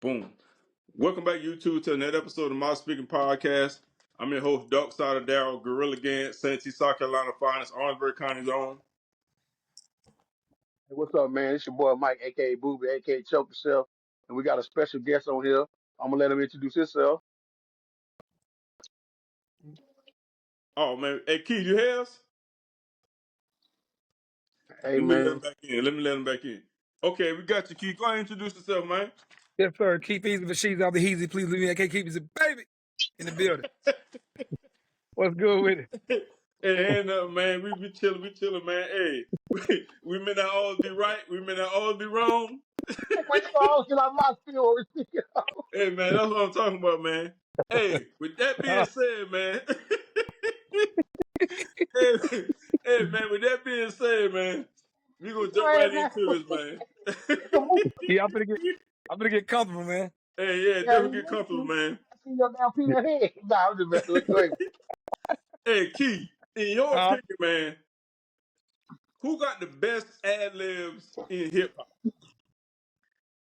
Boom. Welcome back, YouTube, to another episode of My Speaking Podcast. I'm your host, Dark Side of Daryl, Gorilla Gant, Santee, South Carolina Finest, Orangeburg County's own. Hey, what's up, man? It's your boy Mike, aka Booby, aka Choke Yourself, and we got a special guest on here. I'm gonna let him introduce himself. Oh, man. Hey, Keith, you hear us? Hey, Let me let him man. back in. Okay, we got you, Keith. Go ahead and introduce yourself, man. Yes, sir. Keep easy the sheets out the heezy. Please leave me. I can't keep easy, baby, in the building. What's good with it? Hey, man, we chilling, man. Hey, we may not always be right, we may not always be wrong. Wait, so get out my field. Hey, man, that's what I'm talking about, man. Hey, with that being said, man. hey, man, with that being said, man, we gonna jump right into it, man. Yeah, I'm gonna get comfortable, man. Hey, yeah, definitely get comfortable, man. I see your damn peanut head. Nah, I'm just messing with you. Hey, Keith, in your opinion, man, who got the best ad-libs in hip-hop?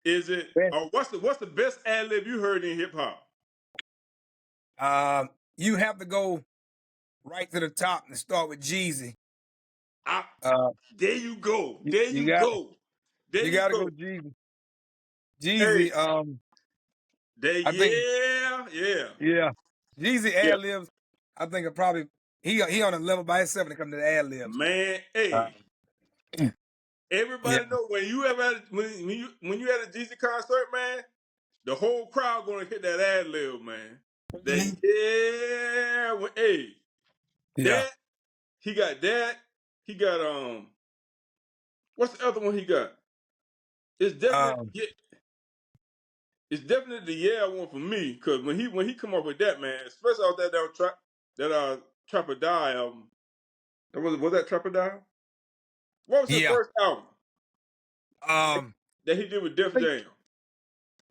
Is it, or what's the best ad-lib you heard in hip-hop? You have to go right to the top and start with Jeezy. There you go. There you go. You gotta go Jeezy. Hey, Jeezy, yeah. Jeezy ad-libs, I think are probably he on a level by himself when it comes to the ad-libs. Man, hey. Everybody know when you ever had, when you had a Jeezy concert, man, the whole crowd gonna hit that ad lib, man. That that he got that. He got what's the other one he got? It's definitely the yeah one for me, cause when he come up with that, man, especially off that Trap or Die album. Was that Trap or Die? What was his first album? That he did with Def Jam.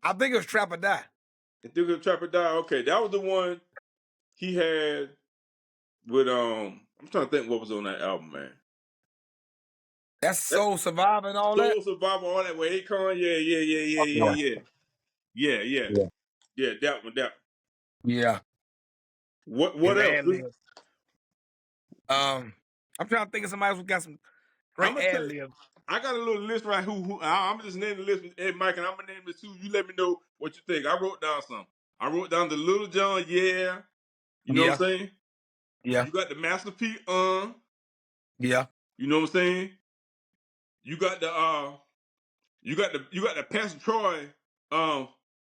I think it was Trap or Die. I think it was Trap or Die. Okay, that was the one he had with I'm trying to think what was on that album, man. That's Soul Survivor and all that. Soul Survivor, all that with Akon, yeah, that one. Yeah. What else? I'm trying to think of somebody who got some great ad libs. I got a little list right. I'm just naming the list with Ed Mike, and I'm gonna name the two. You let me know what you think. I wrote down some. I wrote down the Little John, yeah. You know what I'm saying? Yeah. You got the Master P, yeah. You know what I'm saying? You got the you got the Pastor Troy,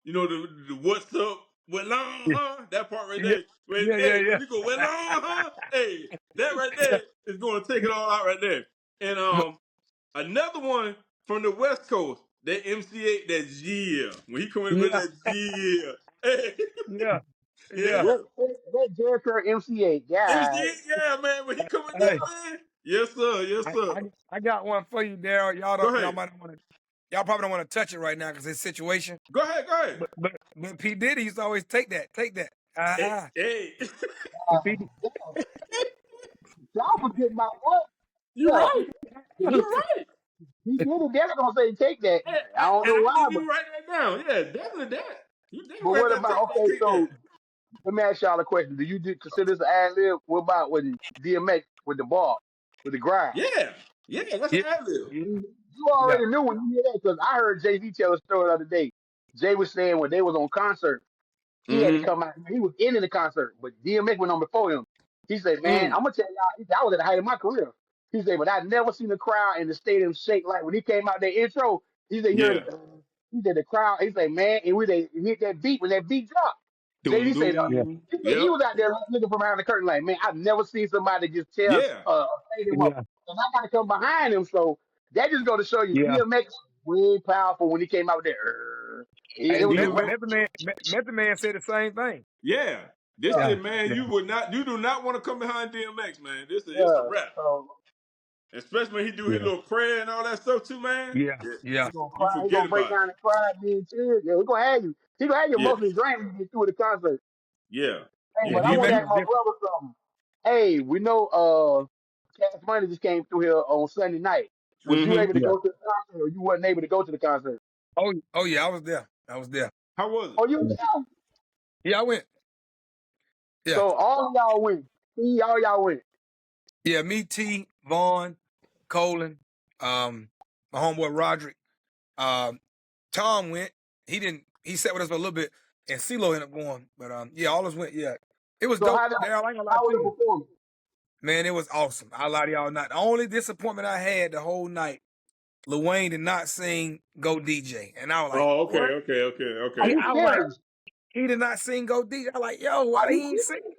you know the what's up with long, that part right there. When you go with long, hey, that right there is going to take it all out right there. And another one from the West Coast, that MC8, that yeah, when he come in with that yeah, hey, That Jericho MC8, yeah. MC8, yeah, man, when he come in there, man, yes sir. I got one for you, Daryl. Y'all probably don't want to touch it right now because it's situation. Go ahead. But P Diddy used to always take that. Hey. Y'all forget my what? You're right. You're right. He did it. They're gonna say take that. Hey, I don't know why. You write that down. Yeah, definitely that. You definitely But what about take so? that. Let me ask y'all a question. Do you consider this an ad lib? What about when DMX with the bar, with the grind? Yeah, that's an ad lib. You already knew when you hear that because I heard Jay-Z tell a story the other day. Jay was saying when they was on concert, he had to come out. He was in the concert, but DMX went on before him. He said, "Man, I'm gonna tell y'all, I was at the height of my career." He said, "But I never seen the crowd in the stadium shake like when he came out their intro." He said, he said the crowd. He said, "Man," and when they hit that beat, when that beat dropped, Jay-Z said, he was out there looking from behind the curtain like, "Man, I've never seen somebody just tear a stadium up." And I got to come behind him, so that just go to show you, DMX way powerful when he came out there. Method Man said the same thing. Yeah. This is, man, you do not want to come behind DMX, man. It's a rap. Especially when he do his little prayer and all that stuff too, man. Yeah. He gonna break down and cry, being tears. Yeah, he gonna have you. He gonna have you emotionally drained when you get through the concert. Yeah. Hey, but I want to ask my brother something. Hey, we know Cash Money just came through here on Sunday night. Was you able to go to the concert or you wasn't able to go to the concert? Oh yeah, I was there. How was it? Oh, you know? Yeah, I went. Yeah. So all of y'all went. See, all y'all went. Yeah, me, T, Vaughn, Colin, my homeboy Roderick. Tom went. He didn't. He sat with us for a little bit, and CeeLo ended up going. But yeah, all of us went. Yeah, it was So dope. Daryl, I ain't gonna lie how to was the you, performance? man. It was awesome. I lie to y'all not. The only disappointment I had the whole night, Lil Wayne did not sing "Go DJ," and I was like, Oh, "What?" Are you I was like, serious? "He did not sing "Go DJ." I was like, "Yo, Are why you he ain't serious? sing?"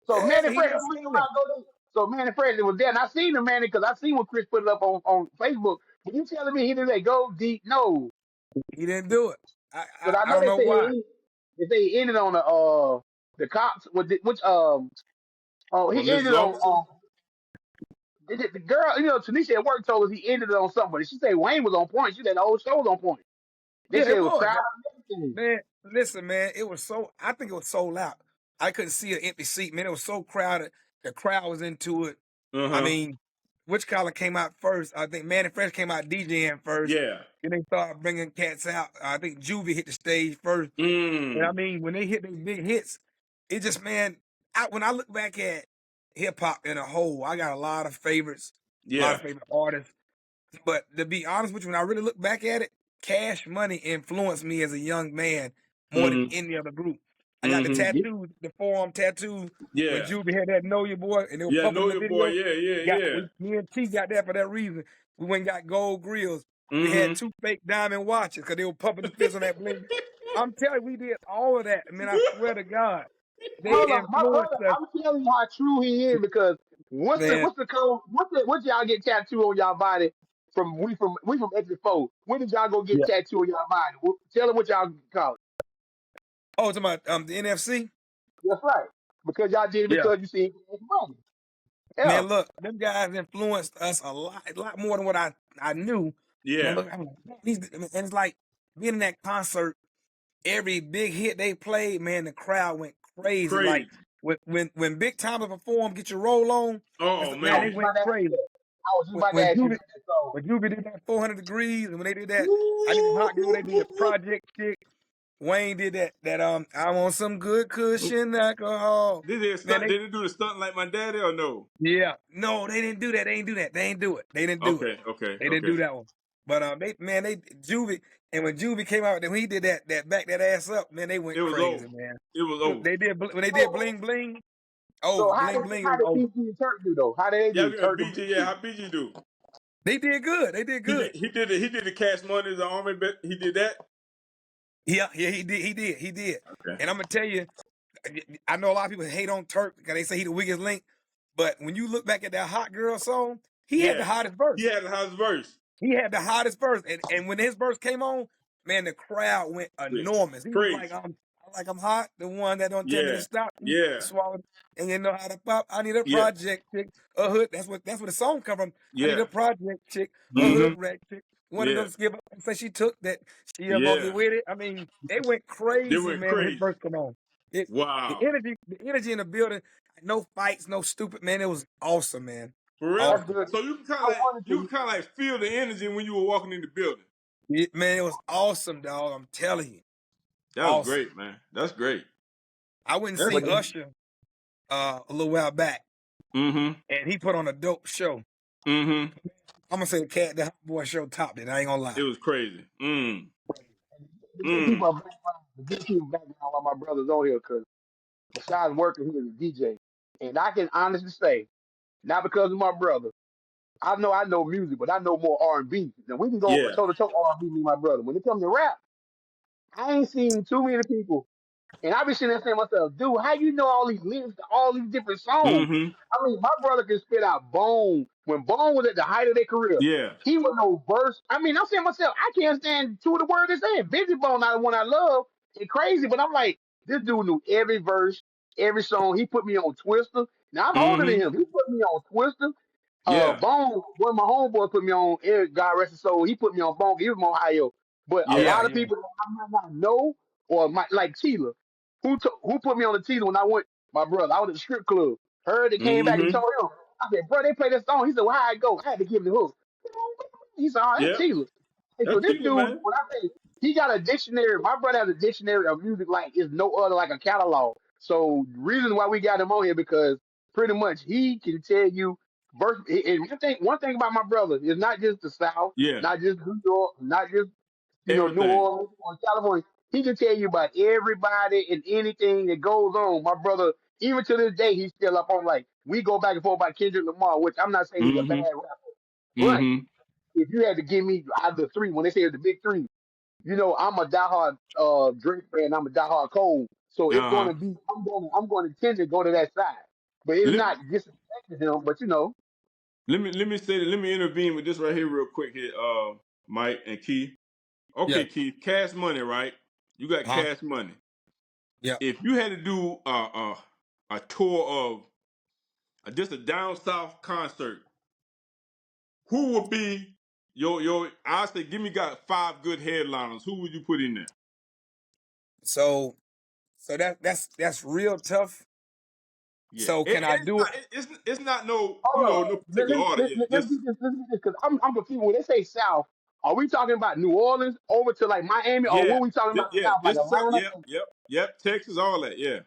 So Yeah, Manny he Fresh, didn't I'm sing come that. out, go there. So Manny Fresh was there, and I seen the Manny because I seen what Chris put it up on Facebook. But you telling me he didn't say go deep? No, He didn't do it. I because I, I I know don't know why. they say he ended on the cops with which oh he On this ended on officer? the girl, Tanisha at work told us he ended it on somebody. She said Wayne was on point. She said the whole show was on point. They Yeah, said it it was was. crowd and everything. Man, listen, man, it was so. I think it was sold out. I couldn't see an empty seat, man. It was so crowded. The crowd was into it. Uh I huh. mean, which collar came out first? I think Manny Fresh came out DJing first. Yeah. Then they started bringing cats out. I think Juvie hit the stage first. And I Mm. mean, when they hit these big hits, it just man. When I look back at hip hop in a whole, I got a lot of favorites, a lot Yeah. of favorite artists. But to be honest with you, when I really look back at it, Cash Money influenced me as a young man more than Mm-hmm. any other group. I got the Mm-hmm. tattoos, the forearm tattoo when Yeah. Juby had that Know Your Boy and they were Yeah. pumping in Know the your boy. video. Yeah. Yeah. Yeah. Me and T got that for that reason. We went and got gold grills. We had Mm-hmm. 2 fake diamond watches because they were pumping the fist on that bling. I'm telling you, we did all of that. I mean, I swear to God, they Hold on, my influenced brother. us, I'm telling you how true he is because man. what's the code? What y'all get tattoo on y'all body from Exit 4? When did y'all go get Yeah. tattoo on y'all body? Tell them what y'all call it. Oh, to my the NFC. That's right. Because y'all did it Yeah. because you see money. Yeah. Man, look, them guys influenced us a lot more than what I knew. And I Yeah. look, I'm like, man, and it's like being in that concert. Every big hit they played, man, the crowd went crazy. Like Crazy. when Big Time performed, "Get Your Roll On," Oh I man, they was just man. went about to ask you crazy. that. I was just When about to when ask you Juby that. So, when Juby did that 400 degrees, and when they did that, I did Hot Girl. They did Project Chick. Wayne did that. I want some good cushion alcohol. Did they Man, stunt? Did they do the stunt like my daddy or no? yeah. No, they didn't do that. They didn't do that. They didn't do it. They didn't do it. Okay. Okay. They didn't Okay. do that one. But they Juvie, and when Juvie came out, when he did that back that ass up, man, they It went was crazy, over. man. It was over. They did when they did so, bling bling. so Over bling bling. It how was did over. BG and Turk do though? How did they Yeah. do? Turk and BG. Yeah. BG. How BG do? They did good. They did He good. did. He did it. He did the Cash Money as an army. He did that. Yeah, he did. He did. He did. Okay. And I'm gonna tell you, I know a lot of people hate on Turk because they say he the weakest link. But when you look back at that Hot Girl song, he had the Yeah. hottest He verse. had the house verse. He had the hottest verse, and when his verse came on, man, the crowd went Crazy. enormous. He was like, Crazy. I'm hot, the one that don't tell me to Yeah. stop, Yeah. swallow, and you know how to pop. I need a Yeah. project chick, a hood. That's what the song come from. I need Yeah. a project chick, a hood Mm-hmm. rat chick. One of Yeah. those give up and say she took that. She'll gonna get Yeah. with it. I mean, they went They crazy, went man, when his crazy. verse come on. It Wow. the energy in the building, no fights, no stupid, man. It was awesome, man. For real? That's Awesome. good. So you can kind I of like wanted you to. can kind of like feel the energy when you were walking in the building. Man, it was awesome, dog. I'm telling you. That was Awesome. great, man. That's great. I went and That's see But great. Usher a little while back, Mm-hmm. and he put on a dope show. Mm-hmm. I'm gonna say the Hot Boy show topped it. I ain't gonna It lie. was crazy. Mm. to give Mm. people a background, to give people background while my brother's on here, because besides working, he is a DJ, and I can honestly say, not because of my brother. I know music, but I know more R&B. Now we can go Yeah. toe to toe R&B, me and my brother. When it comes to rap, I ain't seen too many people. And I be sitting there saying to myself, dude, how you know all these lyrics to all these different songs? Mm-hmm. I mean, my brother can spit out Bone. When Bone was at the height of their career, Yeah. he was no verse. I mean, I'm saying to myself, I can't stand two of the words they're saying. Busy Bone, not the one I love. It's crazy, but I'm like, this dude knew every verse, every song. He put me on Twister. Now I'm older than Mm-hmm. him. He put me on Twister. Yeah. Bone, one of my homeboys put me on Eric, God rest his soul. He put me on Bone. He was from Ohio. But a Yeah. Yeah, lot of yeah. people that I might not know or might like Tila. Who put me on the Tila when I went? My brother. I was at the strip club. Heard it, came back and Mm-hmm. told him. I said, bro, they play this song. He said, well, how it go? I had to give him the hook. He said, oh, that's Yep. Tila. Hey, so That's this Tila, dude, man. when I say he got a dictionary. My brother has a dictionary of music like it's no other, like a catalog. So reason why we got him on here because pretty much he can tell you verse. And one thing about my brother is not just the South, Yeah, not just New York, not just New everything. Orleans or California. He can tell you about everybody and anything that goes on. My brother, even to this day, he's still up on like we go back and forth about Kendrick Lamar, which I'm not saying he's a bad Mm-hmm. rapper, but Mm-hmm. if you had to give me out of the three, when they say the big three, I'm a diehard Drake fan. I'm a diehard Cole. So it's going Uh-huh. to be I'm going to tend to go to that side, but it's Let, not disrespecting him. But let me intervene with this right here real quick here, Mike and Keith. Yeah. Okay, Keith, Cash Money, right? You got Huh? Cash Money. Yeah. If you had to do a tour of just a down south concert, who would be your? I say, give me got 5 good headliners. Who would you put in there? So that's real tough. Yeah, So can I do it? it's not no hold on, no particular order. Yeah, let's just do this. Let's do this because I'm confused. When they say South, are we talking about New Orleans over to like Miami, or what yeah, are we talking about yeah, South, like just Atlanta? yep, Texas, all that. Yeah.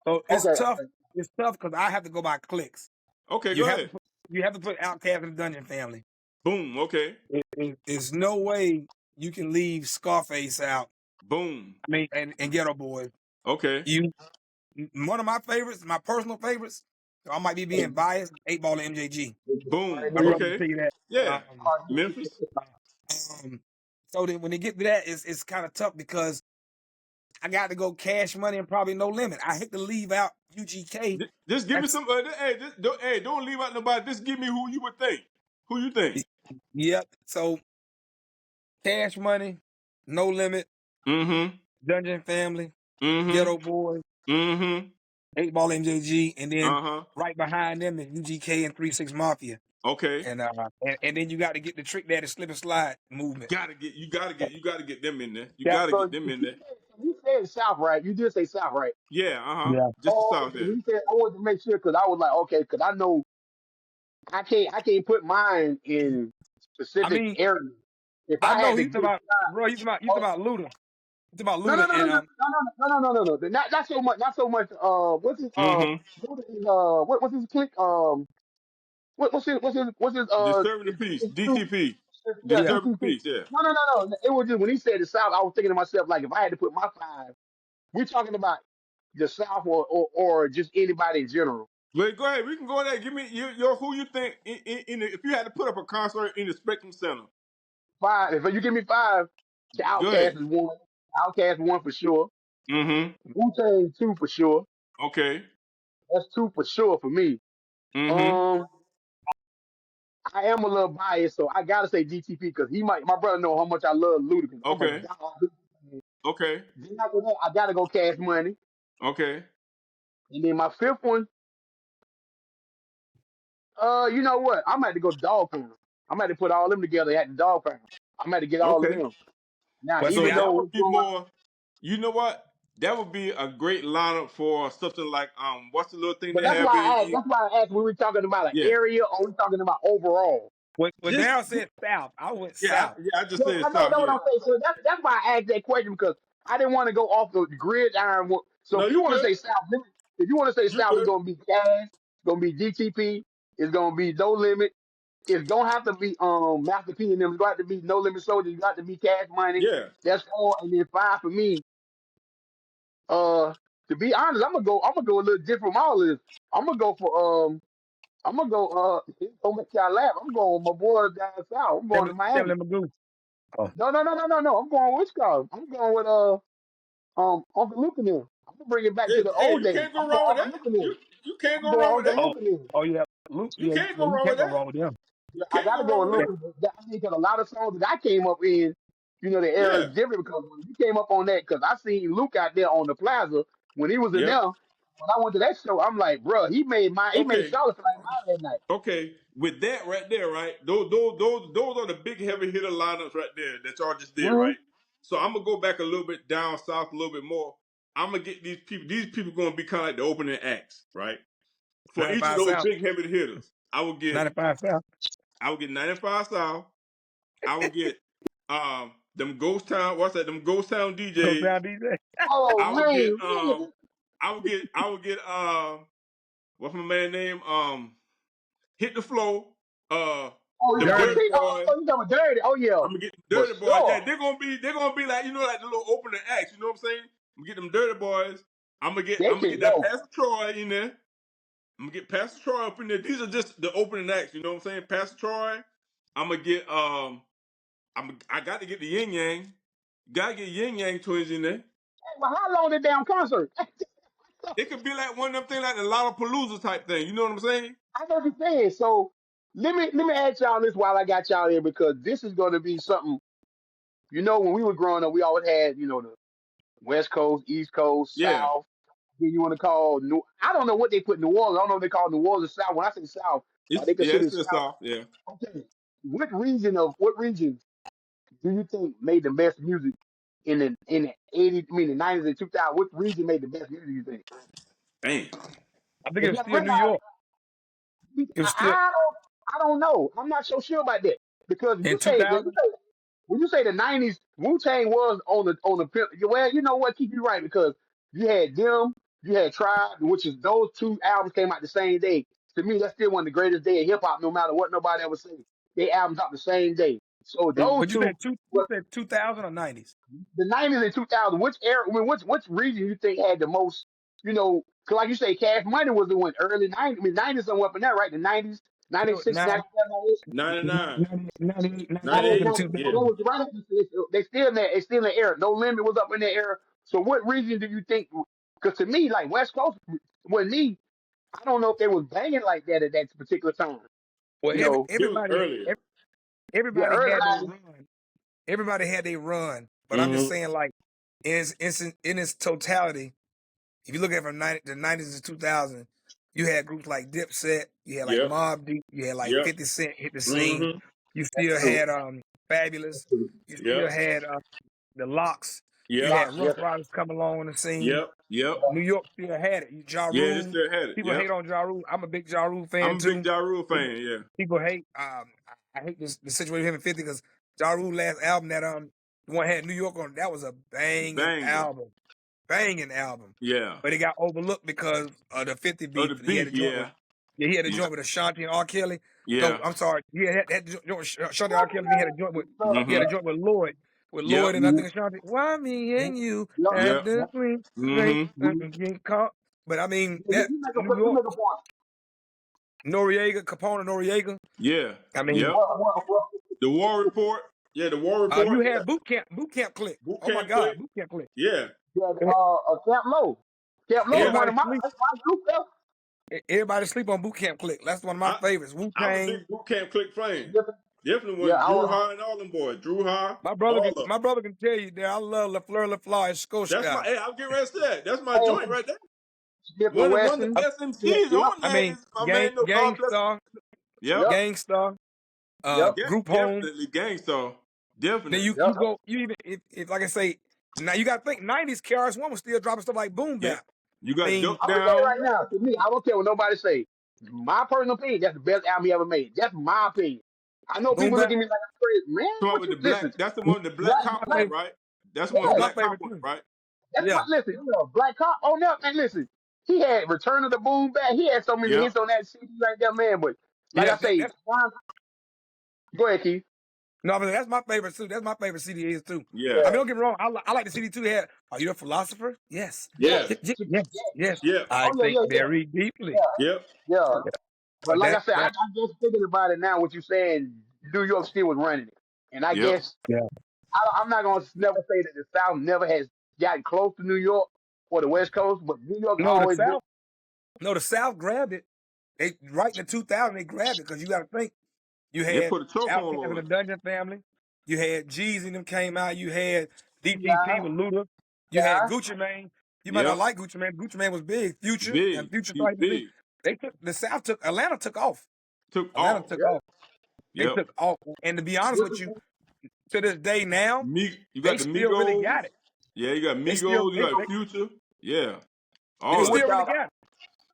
So it's Okay, tough. okay. It's tough because I have to go by clicks. Okay, You go have to ahead. put you have to put Outkast in the Dungeon Family. Boom. Okay. There's no way you can leave Scarface out. Boom. I mean, and Ghetto Boys. Okay. You one of my favorites, my personal favorites. I might be being biased. 8 Ball and MJG. Boom. I love to Okay. tell you that. Yeah. Um, Memphis. so then when they get to that, it's kind of tough because I got to go Cash Money and probably No Limit. I hate to leave out UGK. Just give me That's some. Don't leave out nobody. Just give me who you would think. Who you think? yep. So Cash Money, No Limit, Mm-hmm. Dungeon Family, Mm-hmm. Ghetto Boys, Mm-hmm. 8 Ball MJG, and then Uh-huh. right behind them is UGK and 3 6 Mafia. Okay. And then you got to get the Trick Daddy Slip and Slide movement. You gotta get them in there. You Yeah. gotta So get them in there. you said South, right? You did say South, right? Yeah, uh-huh. Yeah. Just the Oh, south okay. there. He said I wanted to make sure because I was like, okay, because I know I can't put mine in I specific mean, areas. If I I know had to he's give, about bro. You talking oh, about Luda. You talking about no, no, Luda no, no, and no, no, no, no, no, no, no, not so much, not so much. What's his Mm-hmm. what's his click? What's his Disturbing the peace. his group? DTP. Yeah, yeah. Disturbing the DTP. peace, yeah. No, no, no, no. It was just when he said the South, I was thinking to myself like, if I had to put my five, we're talking about the South or just anybody in general. But go ahead, we can go there. Give me your who you think if you had to put up a concert in the Spectrum Center. Five. If you give me five, the Go Outcast ahead. is one. Outcast one for sure. Mm-hmm. Wu-Tang two for sure. Okay. That's two for sure for me. Mm-hmm. Um, I am a little biased, so I gotta say DTP because my brother know how much I love Ludacris. I'm a Okay. diehard Ludacris fan. Okay. Then after that, I gotta go Cash Money, Okay. and then my fifth one, you know what? I'm gonna have to go Dog Pound. I'm gonna have to put all them together at the Dog Pound. I'm gonna have to get all of Okay. them. Now, But So see, even I that though would it's be going, more. You know what? That would be a great lineup for something like what's the little thing but they that's have why I asked. in That's why I asked. When we were talking about an yeah. area, or we talking about overall? when Just Darryl said South, I went yeah, South. I just No, said I know South, that's what yeah. I'm saying. So that's why I asked that question because I didn't want to go off the gridiron. So No, if you you want to good. say South, if you want to say You South, it's good. gonna be Cash, it's gonna be DTP, it's gonna be No Limit, it's gonna have to be Master P and them. It's gonna have to be No Limit Soldiers. It's got to be Cash Money. Yeah. That's four, and then five for me. Uh, to be honest, I'm gonna go a little different from all of this. I'm gonna go for I'm gonna go it's gonna make y'all laugh. I'm going with my boys down south. I'm going to Miami. Tell him Magoo. Oh. No, no, no, no, no, no. I'm going with Scott. I'm going with Uncle Luke and them. I'm gonna bring it back to the Hey, old you days. can't go I'm going wrong with Uncle that. Luke and them. You can't I'm go going wrong with Uncle that. Oh, Luke and them. oh yeah, Luke. You Yeah, can't yeah, go you wrong with can't go that. wrong with them. Yeah, I Can't gotta go go wrong with with Yeah. that. Luke because I mean, because a lot of songs that I came up in, the era Yeah. is different because when you came up on that, because I seen Luke out there on the plaza when he was in Yep. there. When I went to that show, I'm like, bro, he made Okay. Charlotte like mine that night. Okay. With that right there, right? Those are the big heavy hitter lineups right there that y'all just did, Mm-hmm. right? So I'm gonna go back a little bit down south a little bit more. I'm gonna get these people. These people gonna be kind of like the opening acts, right? For each of 95 those South. big heavy hitters, 95 South. I would get 95 South. I would get them Ghost Town. What's that? Them Ghost Town Go DJs. down DJ. Oh I would get man, really? what's my man name? Hit the flow. Oh, you Them talking about Dirty. Dirty T? Oh, Boys. oh, you talking about dirty? Oh yeah, I'm gonna get them for Dirty Boys. Yeah, sure. they're gonna be like, like the little opening acts. You know what I'm saying? I'm gonna get them Dirty Boys. They I'm gonna can get that go. Pastor Troy in there. I'm gonna get Pastor Troy up in there. These are just the opening acts. You know what I'm saying? Pastor Troy. I'm gonna get I got to get the Yin Yang. Gotta get Yin Yang twins in there. Hey, but how long the damn concert? It could be like one of them things like the Lollapalooza type thing. You know what I'm saying? I know what you're saying. So let me ask y'all this while I got y'all here because this is going to be something. You know, when we were growing up, we always had the West Coast, East Coast, Yeah. South. Then you want to call New? I don't know what they put New Orleans. I don't know if they call New Orleans South. When I say South, are they considered It's still South? soft. Yeah. Okay. What region do you think made the best music in the 80s, I mean the 90s and 2000s? What region made the best music? You think? Damn. I think it Because was you have to still New realize, York. It was still I don't know. I'm not so sure about that because in 2000. when you say the '90s, Wu Tang was on the well, you know what? Keep you right because you had them, you had Tribe, which is those two albums came out the same day. To me, that's still one of the greatest day of hip hop. No matter what nobody ever say, they albums out the same day. So those But you two, said you well, said 2000 or 90s. the '90s and 2000. Which era? I mean, which region you think had the most? 'Cause like you say, Cash Money was the one early '90s. I mean, '90s somewhere up in there, right? The '90s, It was 96, 97, 99, 98, 98, 97 to 98. 90, Yeah. so they was right up. They still in there. It's still in the era. No Limit was up in the era. So what region do you think? Because to me, like West Coast, with me, I don't know if they was banging like that at that particular time. Well, You know, It was earlier. yeah, everybody early had their 90s. run. Everybody had their run. But I'm just Mm-hmm. saying, like in its totality, if you look at from the 90s to 2000, you had groups like Dipset, you had like Yep. Mobb Deep, you had like Yep. 50 Cent hit the scene. Mm-hmm. You That's still true. had Fabulous. You Yep. still had the Locks. You Yep. had Locks, Rough yes. Riders coming along on the scene. Yep. Yep. New York still had it. Ja Yeah, they Rule. still had it. People Yep. hate on Ja Rule. I'm a big Ja Rule fan I'm a big too. Ja Rule People, fan. Yeah. people hate. I hate the situation with him in 50 because Ja Rule last album that the one had New York on it, that was a banging Banger. album, banging album. Yeah. But it got overlooked because of the 50 Oh, the beef. He had a beef. joint with Yeah. he had a Yeah. joint with Ashanti and R. Kelly. No, Yeah. I'm sorry. He had a joint with Ashanti and R. Kelly. And he had a joint with Mm-hmm. Lloyd. With Yep. Lloyd and I think Ashanti. Why me and you have Yep. the green straight Mm-hmm. and get caught? But I mean that You make a New you York, make a point. Noriega, Capone and Noriega. Yeah. I mean, Yep. The War Report. Yeah, the War you Report. Yeah. had boot camp click. Boot Oh my Camp Click. God, boot camp click. Yeah. Yeah, Camp Low. Camp Low is Yeah. one Everybody of my sleep. that's my group there. Everybody sleep on boot camp click. That's one of my I favorites. Wu I was a Tang. big Boot Camp Click fan. Definitely Yeah, one. I Drew was. High and all them boys. Drew High. My brother can tell you that I love LaFleur LaFleur and That's my. Scotia. Hey, I'll get ready to that. That's my Hey, joint right there. Smith and One of the Wesson. best Yep, MCs yep, on I there mean, is my man. No, bless. Gangstar, Yep. yep, Gangstar, yep, Yeah, Group Home. definitely Gangstar. Then Definitely. you yep. go you even if like I say now you got to think 90s KRS-One was still dropping stuff like Boom Yeah. Bap. You I got mean, Duck I'm gonna tell you Down. right now. To me, I don't care what nobody say. My personal opinion, that's the best album he ever made. That's my opinion. I know Boom people look Bap, at me like I'm crazy, man. Come up What with you the listen? black. That's the one. The black Black, cop my on it, black, favorite. right? That's the one. The That's yeah, my black cop favorite on it, too. right? that's my Yeah. listen. Black Cop. Oh no, man, listen. He had Return of the Boom Back. He had so many Yep. hits on that CD right there, man. But like Yeah, I say, that's go ahead, Keith. no, but that's my favorite too. That's my favorite CD is too. Yeah. I mean, Yeah, don't get me wrong. I like the CD too. They had Are You a Philosopher? Yes. Yeah. Yes. Yes. Yeah. I oh think yeah, yeah, very deeply. yeah, Yep. yeah. But But like I that said, I that just thinking about it now. What you saying? New York still was running it, and I Yep. guess yeah. I'm not gonna never say that the South never has gotten close to New York or the West Coast, but New York No, always been. the South grabbed it. They right in the 2000 they grabbed it because you got to think you They had put a choke Outkast on and the us. Dungeon Family, you had Jeezy and them came out, you had DTP Yeah, with Luda, you had yeah. Gucci Mane. You might not Yep. like Gucci Mane. Gucci Mane was big. Future and Big. Future He started to be. big. They took the South took Atlanta took off. Took Atlanta off. took Yep. off. They Yep. took off. And to be honest with you, to this day now, You they got the still really Migos. got it. Yeah, you got They still Migos. You got Future. Yeah. they All So of what still them. really y'all, got it.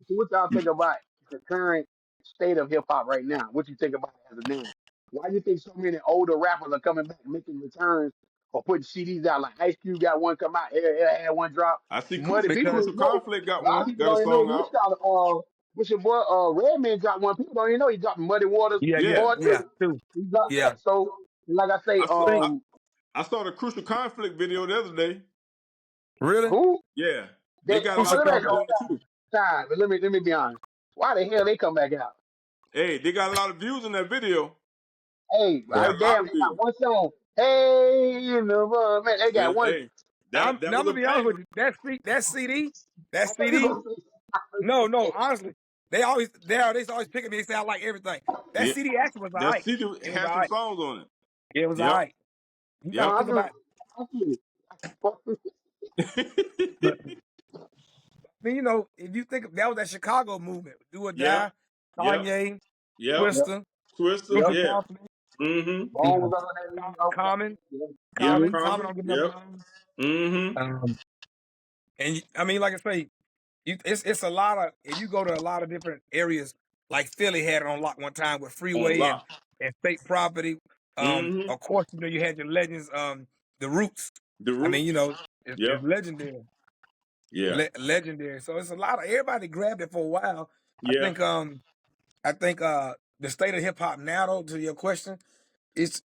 so what y'all think about the current state of hip hop right now? What you think about it as of now? Why do you think so many older rappers are coming back, making returns or putting CDs out. Like Ice Cube got one come out, Air had one drop. I see Muddy people because Crucial don't know. Conflict got A lot of one, people got a don't even know song this out. guy. What's your boy? Redman dropped one. People don't even know he dropped Muddy Waters Yeah, Part Two. too. He dropped Yeah. that. So like I say, I saw Think I saw the Crucial Conflict video the other day. really who? Yeah, they They got a Crucial lot of let me views Conflict. on it too. time. But let me be honest. Why the hell they come back out? Hey, they got a lot of views in that video. Hey, They Yeah. I got a lot damn, of they got views. one song. Hey, you know, man, they got one. Hey, I'm that now I'm was gonna a be honest with banger. you. That CD, that I know you CD. gonna say. No, honestly, they always picking me. They say I like everything. That Yeah, CD actually was that alright. CD It was had some alright. songs on it. It was Yep, alright. You gotta yep. I think do. about. I feel But I mean, you know, if you think that was that Chicago movement, Do or Yep, Die, yep, Kanye, yep. Yep, Twister, Twister, yep. Crucial yeah. Conflict, Mm-hmm. you Bone know, was on that. You know, Common, yeah. Yep, Mm-hmm. Common Common. don't get enough Yep. love. Mm-hmm. And I mean, like I say, it's a lot of. If you go to a lot of different areas, like Philly had it on lock one time with On Freeway lock. and state property. Mm-hmm. Of course, you know you had your legends, the Roots. The I mean, you Roots. know, it's Yep. legendary, Yeah. legendary. So it's a lot of everybody grabbed it for a while. I Yeah. think the state of hip hop now, though, to your question, it's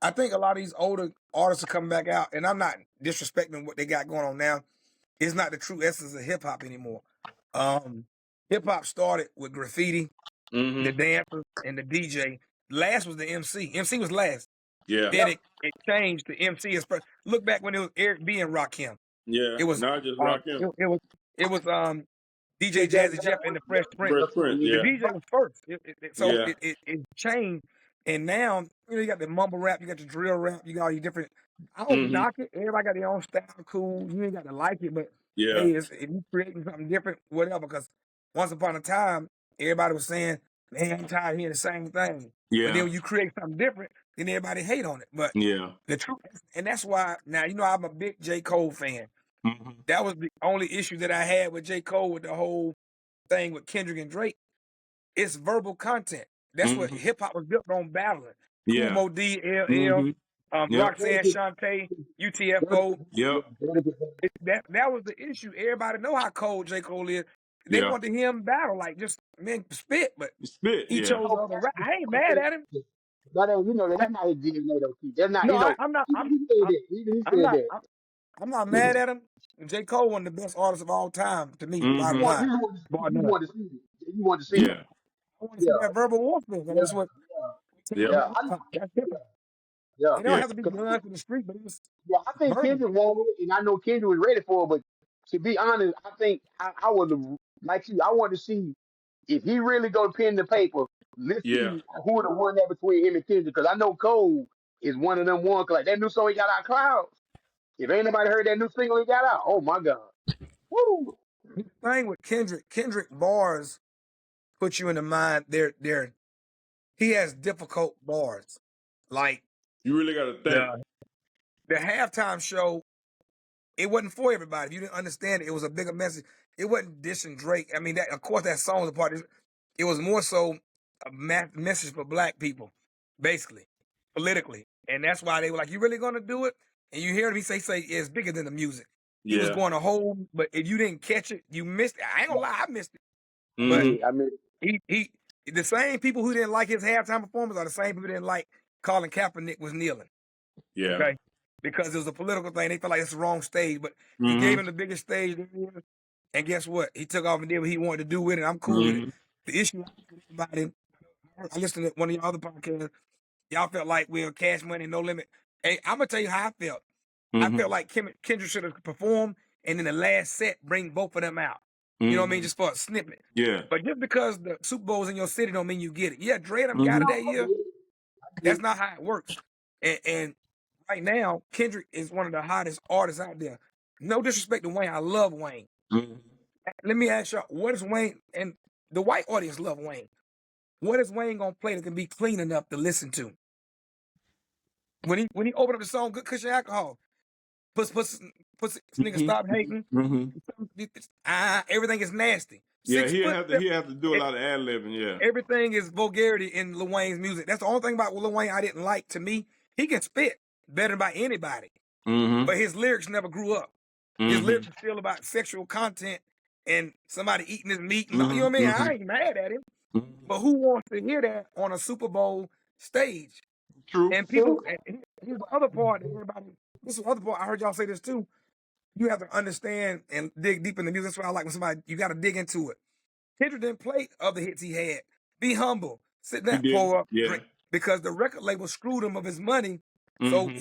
I think a lot of these older artists are coming back out, and I'm not disrespecting what they got going on now. It's not the true essence of hip hop anymore. Um, Hip hop started with graffiti, the Mm-hmm. dancer, and the DJ. Last was the MC. MC was last. Yeah. Then Yep. it changed to MC. Look back when it was Eric B and Rakim. Yeah. It was Not just um, rock him. it was Yeah, DJ yeah, Jazzy yeah. Jeff and the Fresh Yep. Prince. Fresh Yep. Prince. The Yeah. DJ was first. So Yeah. it changed. And now, you know, you got the mumble rap, you got the drill rap, you got all these different. I don't Mm-hmm. knock it. Everybody got their own style, cool. You ain't got to like it, but Yeah. hey, if you creating something different, whatever. Because once upon a time, everybody was saying, "Man, I'm tired of hearing the same thing." But then Yeah. when you create something different, then everybody hate on it. But Yeah. the truth, and that's why now you know I'm a big J. Cole fan. Mm-hmm. That was the only issue that I had with J. Cole with the whole thing with Kendrick and Drake. It's verbal content. That's what Mm-hmm. hip hop was built on battling. Cool Yeah. Mo D, LL, Mm-hmm. Yep. Roxanne Shante, UTFO. Yep. That was the issue. Everybody know how cold J. Cole is. They Yeah. want to hear him battle, like just man spit, but Spit. he Yeah. chose the other route. I ain't mad at him. But you know that's not his DNA though. Keith. That's not No, you know. I'm not. Even he said I'm, that. Even he I'm said not. that. I'm not mad at him. J. Cole, one of the best artists of all time to me. You Bottom Mm-hmm. want line, you want bar you none. want to see it. You want to see it. Yeah. I want to see Yeah. that verbal warfare, and Yeah. that's what we take Yep. about Yeah. hip hop. That's hip hop. Yeah. It don't Yeah. have to be guns in the street, but it's Yeah, I think verbal. Kendrick wanted it, and I know Kendrick was ready for it. But to be honest, I think I would have like you. I wanted to see if he really go to pen to paper. Let's Yeah. see who would have won that between him and Kendrick, because I know Cole is one of them one. 'Cause like that new song he got out, Clouds. If ain't nobody heard that new single he got out, oh my god, woo! The thing with Kendrick bars put you in the mind. He has difficult bars. Like You really got to think. the halftime show, it wasn't for everybody. If you didn't understand it, it was a bigger message. It wasn't dissing Drake. I mean, that of course that song was a part of it. It was more so a message for black people, basically, politically. And that's why they were like, "You really gonna do it?" And you hear him, he say it's bigger than the music. He was Yeah. going a whole, but if you didn't catch it, you missed it. I ain't gonna lie, I missed it. But Mm-hmm. I mean, he the same people who didn't like his halftime performance are the same people who didn't like Colin Kaepernick was kneeling. Yeah. Okay. Because it was a political thing. They felt like it's the wrong stage. But he gave Mm-hmm. him the biggest stage there is. And guess what? He took off and did what he wanted to do with it. I'm cool with it. Mm-hmm. The issue about him, I listened to one of your other podcasts. Y'all felt like we're Cash Money, No Limit. Hey, I'm gonna tell you how I felt. I Mm-hmm. felt like Kendrick should have performed and in the last set bring both of them out. You know what I mean? Mm-hmm. Just for a snippet. Yeah. But just because the Super Bowl's in your city don't mean you get it. Yeah, Dre them got Mm-hmm. it no, that year. That's not how it works. And right now, Kendrick is one of the hottest artists out there. No disrespect to Wayne. I love Wayne. Mm-hmm. Let me ask y'all, what is Wayne? And the white audience love Wayne. What is Wayne gonna play that can be clean enough to listen to? When he opened up the song "Good Cushion Alcohol," puss, nigga, stop hating. Mm-hmm. Everything is nasty. Yeah, 6 foot. he have to do a lot of ad libbing. Yeah. Everything is vulgarity in Lil Wayne's music. That's the only thing about Lil Wayne I didn't like. To me, he can spit better than by anybody. but his lyrics never grew up. His lyrics are still about sexual content and somebody eating his meat. And, you know what I mean? I ain't mad at him. But who wants to hear that on a Super Bowl stage? True. And people, and here's the other part that everybody, this is the other part, I heard y'all say this too. You have to understand and dig deep in the music. That's why I like when somebody, you got to dig into it. Kendrick didn't play other hits he had. Be humble. Sit He down, did. pour up, Yeah. drink. Because the record label screwed him of his money. So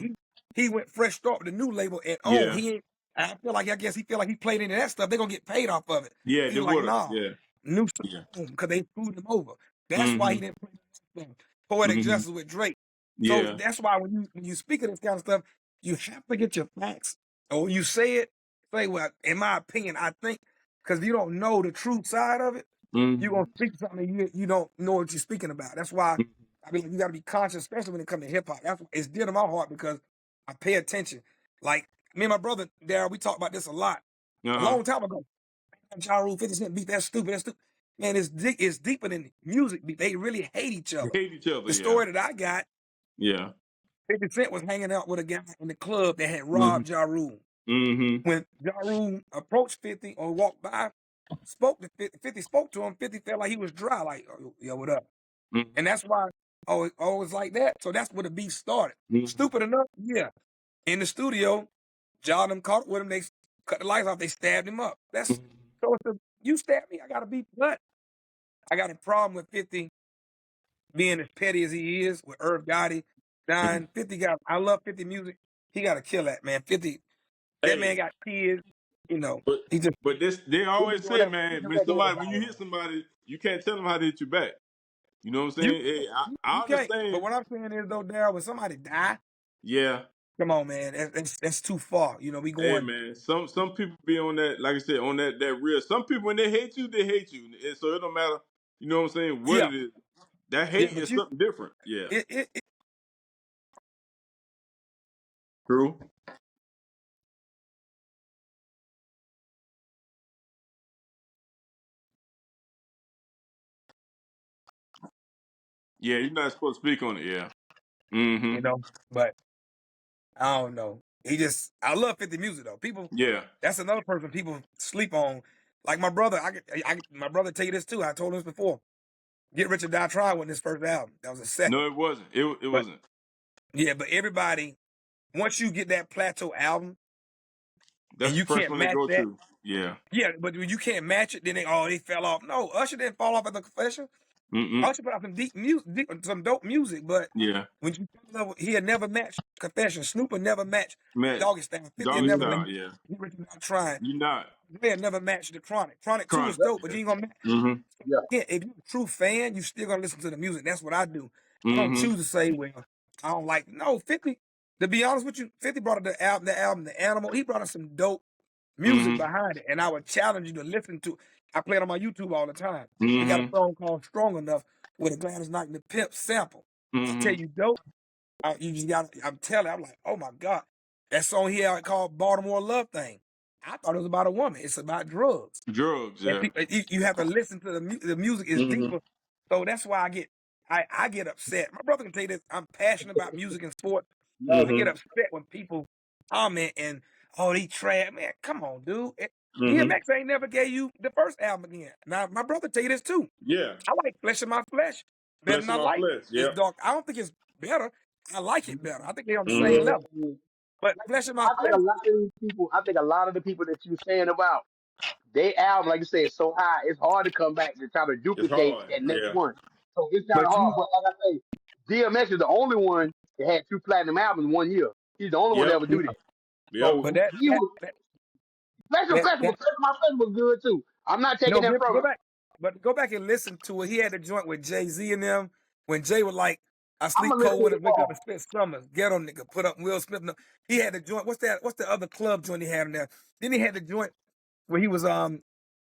he went fresh start with the new label and Yeah. he ain't, I feel like, I guess he feel like he played into that stuff. They're going to get paid off of it. Yeah, He's they like, would have. nah, Yeah. new stuff, Yeah. because they screwed him over. That's why he didn't play that stuff. Poetic Justice with Drake. So Yeah. that's why when you speak of this kind of stuff, you have to get your facts. Or when you say it, say, well, in my opinion, I think, because if you don't know the true side of it, you're going to speak something you don't know what you're speaking about. That's why I mean, you got to be conscious, especially when it comes to hip hop. That's it's dear to my heart because I pay attention. Like me and my brother, Darryl, we talk about this a lot. A long time ago, Ja Rule, 50 Cent beat, that's stupid, that's stupid. Man, it's deeper than music. They really hate each other. Hate each other. The story that I got, Yeah. 50 Cent was hanging out with a guy in the club that had robbed Ja Rule. When Ja Rule approached 50 or walked by, spoke to 50, 50 spoke to him, 50 felt like he was dry, like, oh, yo, what up? And that's why, always like that. So that's where the beef started. Stupid enough? Yeah. In the studio, Ja them caught with him, they cut the lights off, they stabbed him up. That's so it's you stabbed me, I got a beef. But I got a problem with 50 being as petty as he is with Irv Gotti dying. 50 got, I love 50 music. He got to kill that, man. 50, that man got kids, you know. But He just they He been always doing say, that. He man, do that to when everybody. you hit somebody, you can't tell them how to hit you back. You know what I'm you saying? Hey, I you can't. But understand. what I'm saying is though, Darryl, when somebody die, Yeah. come on, man, that's too far. You know, we Hey going. man, some people be on that, like I said, on that real. Some people when they hate you, and so it don't matter. You know what I'm saying? What Yeah, it is, that yeah, hate but is something different. Yeah, it true. Yeah, you're not supposed to speak on it. Yeah. you know, but I don't know. I love 50 music though. People, Yeah. that's another person people sleep on. Like my brother, my brother tell you this too. I told him this before. Get Rich or Die Trying wasn't his first album. That was his second. No, it wasn't. It But wasn't. yeah, but everybody, once you get that plateau album and That's the you first can't one they match go that, to. Yeah. yeah, but when you can't match it, then they fell off. No, Usher didn't fall off at the Confession. Usher put out some deep music, some dope music, but Yeah. when you he had never matched Confession. Snoop had never matched Matt, Doggy Style. 50 had doggy never style. matched. Yeah. He was not trying. You not They had never matched the Chronic. Chronic 2 was chronic. dope, but Yeah. you ain't gonna match. Yeah. Yeah, if you're a true fan, you still gonna listen to the music. That's what I do. I don't Mm-hmm. choose to say, well, I don't like. No, 50. To be honest with you, 50 brought up the Animal. He brought us some dope music Mm-hmm. behind it, and I would challenge you to listen to. I play it on my YouTube all the time. He got a Mm-hmm. song called "Strong Enough" with a Gladys Knight and the Pimp sample. I tell Mm-hmm. you, dope. You just got. I'm telling. I'm like, oh my god, that song he had called "Baltimore Love Thing." I thought it was about a woman. It's about drugs. Drugs. And Yeah. you have to listen to the music is Mm-hmm. deeper. So that's why I get upset. My brother can tell you this. I'm passionate about music and sport. Love I it. get Mm-hmm. upset when people comment and they trash. Man, come on, dude. Mm-hmm. DMX ain't never gave you the first album again. Now my brother tell you this too. Yeah. I like Flesh of My Flesh better Flesh than of I my like flesh. It's Yep. Dark. I don't think it's better. I like it better. I think they're on the same Mm-hmm. Yeah. level. But Flesh of My I think Flesh, a lot of these people. I think a lot of the people that you're saying about they album, like you said, is so high. It's hard to come back to try to It's duplicate hard. that next Yeah. one. So it's kind of but hard. you But like I say, DMX is the only one that had two platinum albums in 1 year. He's the only one to Yep. ever do that. Yep. but So he was Special that Festival. My Festival was good too. I'm not taking no, that from go him. back, but go back and listen to it. He had a joint with Jay-Z and them when Jay was like, "I I'm sleep gonna listen cold to when it I wake up tomorrow. and spend summers." Ghetto nigga put up Will Smith. No, he had the joint. What's that? What's the other club joint he had in there? Then he had the joint where he was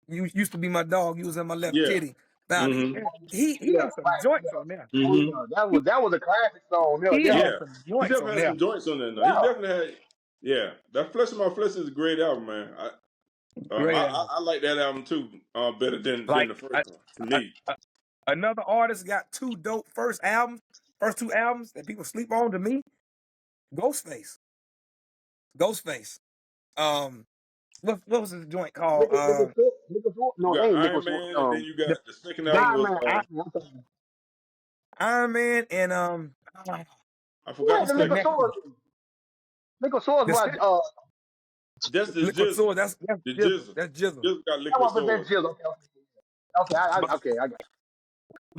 you used to be my dog. You was in my left Yeah. titty. Now Mm-hmm. he Yeah, had some right. joints on Yeah. there. Oh Mm-hmm. yeah, that was a classic song. Yeah, He yeah, had Yeah. some He joints definitely on had there. some joints on there. No, he yeah. definitely had. Yeah, that Flesh of My Flesh is a great album, man. Great album. I like that album too. Better than Like the first one to me. another artist got two dope first two albums that people sleep on. To me, Ghostface. Ghostface. What was his joint called? No, You they got ain't Iron nickel sword. Man, and then you got The, the second the album Iron was Man. Iron Man and I Who forgot had the the the nickel second. next one. sword? Nickel swords The was second That's the Liquid Jizzle. Sword. That's The Jizzle. Jizzle. That's Jizzle. Jizzle got that liquid was that swords. Jill. Okay, But I got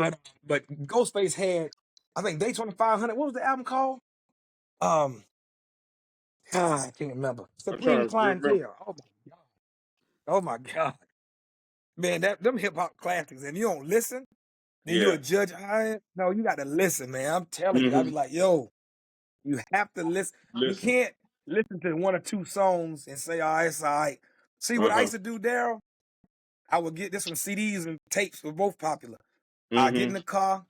it. but Ghostface had, I think, Daytona 500. What was the album called? Um, I can't remember. I'm trying Supreme to remember. Clientele. Oh my god. Oh my god. Man, them hip hop classics. If you don't listen, then you Yeah. a judge. No, you got to listen, man. I'm telling you. I be Mm-hmm. like, yo, you have to listen. You Listen. can't listen to one or two songs and say, oh, it's all right. See what I Uh-huh. used to do, Daryl? I would get this when CDs and tapes were both popular. I get in Mm-hmm. the car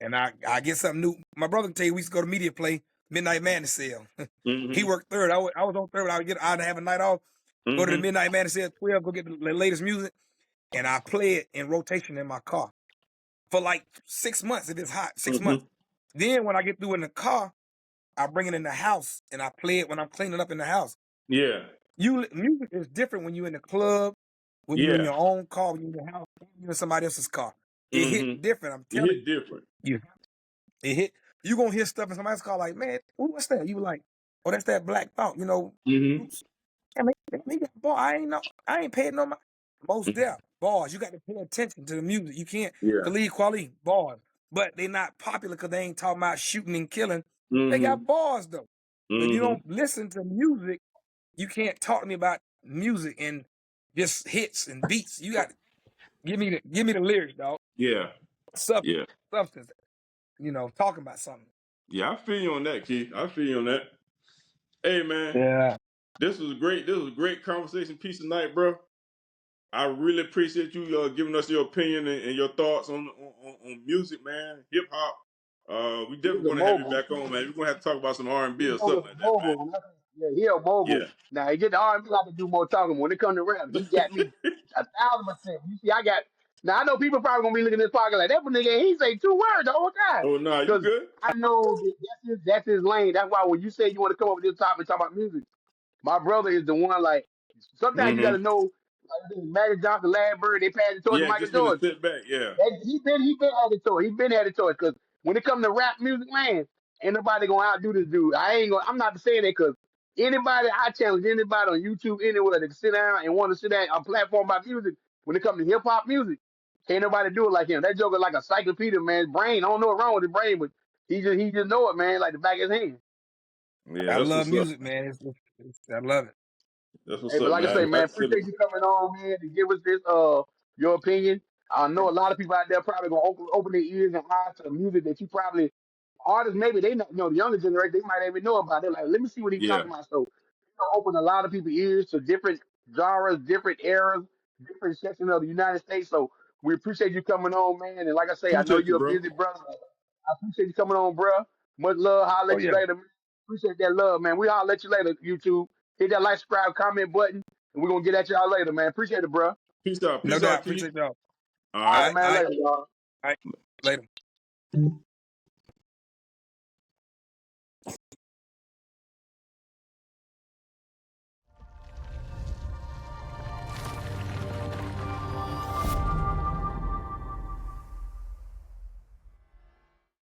and I get something new. My brother can tell you we used to go to Media Play, Midnight Madness sale. He Mm-hmm. worked third. I was on third, but I'd have a night off, go to the Mm-hmm. Midnight Madness sale at 12, go get the latest music, and I play it in rotation in my car for like 6 months if it's hot, 6 months. Mm-hmm. Then when I get through in the car, I bring it in the house and I play it when I'm cleaning up in the house. Yeah. Music is different when you're in the club, when you're in Yeah. your own car, when you're in your house, when you're in somebody else's car. It hit Mm-hmm. different. I'm It telling hit different. you. It hit. You gonna hear stuff in somebody's car like, man, ooh, what's that? You like, oh, that's that Black Thought. Mm-hmm. Oops. Man, he got bars. I ain't paid no mind. Most deaf bars. You got to pay attention to the music. You can't Yeah. Khalid Kweli bars, but they not popular because they ain't talking about shooting and killing. They Mm-hmm. got bars though. But if you Mm-hmm. don't listen to music, you can't talk to me about music and just hits and beats. You got to give me the lyrics, dog. Yeah. Substance, Yeah. substance. Talking about something. Yeah, I feel you on that, Keith. I feel you on that. Hey man, Yeah. this was great. This was a great conversation piece tonight, bro. I really appreciate you giving us your opinion and your thoughts on music, man. Hip hop. We He's definitely a gonna have you mogul. back on, man. We're gonna have to talk about some R&B He's or a something like that, man. mogul. Yeah, he a mogul. Yeah. Now he get the R&B like to do more talking. When it comes to rap, he got me 1,000%. You see, I got. Now I know people probably gonna be looking at this podcast like that nigga. He say 2 words the whole time Oh no, you because good? I know that's his lane. That's why when you say you want to come up with this topic and talk about music, my brother is the one. Like sometimes you got Mm-hmm. to know. Like Magic Johnson, Larry Bird, they passed the torch to Yeah, Michael just me to Jordan. sit back. Yeah. He been had the toy. He been had the toy because when it come to rap music, man, ain't nobody gonna outdo this dude. I'm not saying that because anybody, I challenge anybody on YouTube anywhere to sit down and want to sit down on a platform about music. When it comes to hip hop music, can't nobody do it like him. That joker like a encyclopedia, man. Brain, I don't know what's wrong with his brain, but he just know it, man, like the back of his hand. Yeah, I that's love what's up. music, man. I love it. That's what's Hey, but up, like I say, man. man, Like I said, appreciate you coming on, man, to give us this your opinion. I know a lot of people out there probably gonna open their ears and eyes to the music that you probably artists maybe they not the younger generation they might even know about. They're like, let me see what he's yeah. talking about. So open a lot of people's ears to different genres, different eras, different sections of the United States. So we appreciate you coming on, man. And like I say, I know Appreciate you, you're a bro. busy brother. I appreciate you coming on, bro. Much love. I'll Oh let you yeah. later. Appreciate that love, man. I'll let you later, YouTube. Hit that like, subscribe, comment button, and we're gonna get at y'all later, man. Appreciate it, bro. Peace out. No Peace doubt. out, Keith. Appreciate y'all. All All right. right, man. All right. Later, y'all. All right. Later.